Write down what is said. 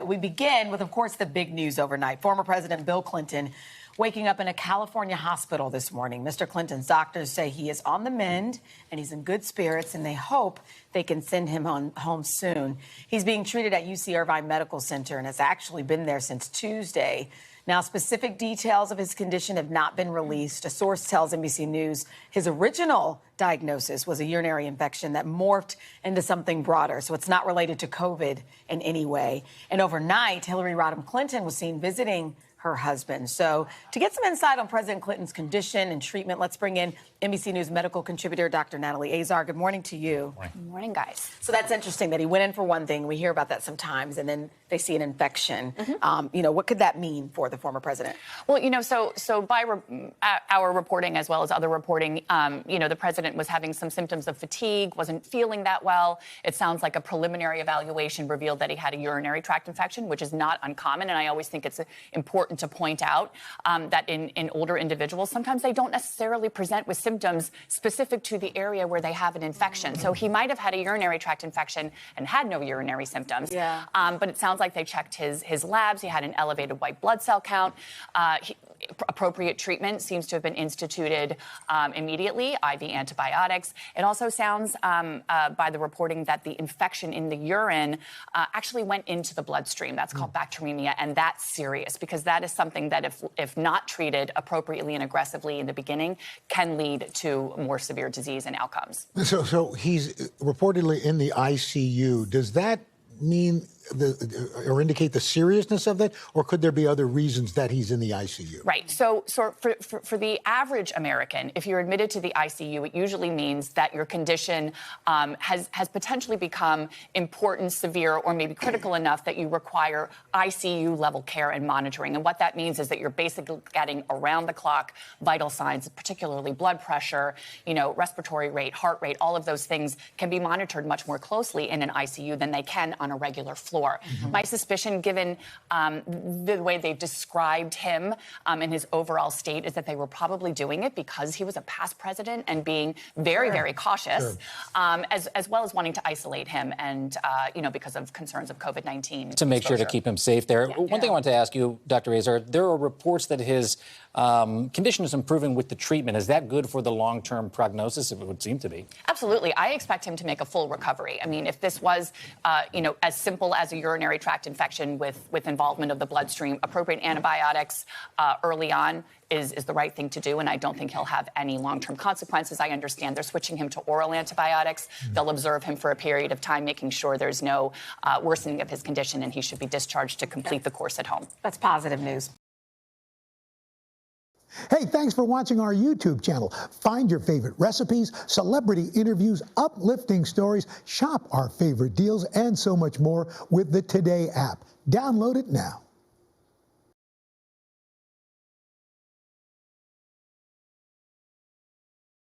We begin with, of course, the big news overnight. Former President Bill Clinton waking up in a California hospital this morning. Mr. Clinton's doctors say he is on the mend and he's in good spirits, and they hope they can send him home soon. He's being treated at UC Irvine Medical Center and has actually been there since Tuesday. Now, specific details of his condition have not been released. A source tells NBC News his original diagnosis was a urinary infection that morphed into something broader, so it's not related to COVID in any way. And overnight, Hillary Rodham Clinton was seen visiting her husband. So to get some insight on President Clinton's condition and treatment, let's bring in NBC News medical contributor Dr. Natalie Azar. Good morning to you. Good morning, guys. So that's interesting that he went in for one thing. We hear about that sometimes, and then they see an infection. What could that mean for the former president? Well, so by our reporting as well as other reporting, the president was having some symptoms of fatigue, wasn't feeling that well. It sounds like a preliminary evaluation revealed that he had a urinary tract infection, which is not uncommon. And I always think it's important to point out that in older individuals, sometimes they don't necessarily present with symptoms specific to the area where they have an infection. So he might have had a urinary tract infection and had no urinary symptoms. Yeah. But it sounds like they checked his labs. He had an elevated white blood cell count. Appropriate treatment seems to have been instituted immediately, IV antibiotics. It also sounds by the reporting that the infection in the urine actually went into the bloodstream. That's called bacteremia, and that's serious because that is something that if not treated appropriately and aggressively in the beginning can lead to more severe disease and outcomes. So he's reportedly in the ICU. Does that mean or indicate the seriousness of that, or could there be other reasons that he's in the ICU? Right. So for the average American, if you're admitted to the ICU, it usually means that your condition has potentially become important, severe, or maybe critical enough that you require ICU level care and monitoring. And what that means is that you're basically getting around the clock vital signs, particularly blood pressure, respiratory rate, heart rate. All of those things can be monitored much more closely in an ICU than they can on a regular floor. My suspicion, given the way they've described him and his overall state, is that they were probably doing it because he was a past president and being very, very cautious, as well as wanting to isolate him and, because of concerns of COVID-19. To make sure to keep him safe there. Yeah. One thing I wanted to ask you, Dr. Azar, there are reports that his condition is improving with the treatment. Is that good for the long-term prognosis? It would seem to be. Absolutely. I expect him to make a full recovery. I mean, if this was, as simple as a urinary tract infection with involvement of the bloodstream, appropriate antibiotics early on is the right thing to do, and I don't think he'll have any long-term consequences. I understand they're switching him to oral antibiotics. They'll observe him for a period of time, making sure there's no worsening of his condition, and he should be discharged to complete the course at home. That's positive news. Hey, thanks for watching our YouTube channel. Find your favorite recipes, celebrity interviews, uplifting stories, shop our favorite deals, and so much more with the Today app. Download it now.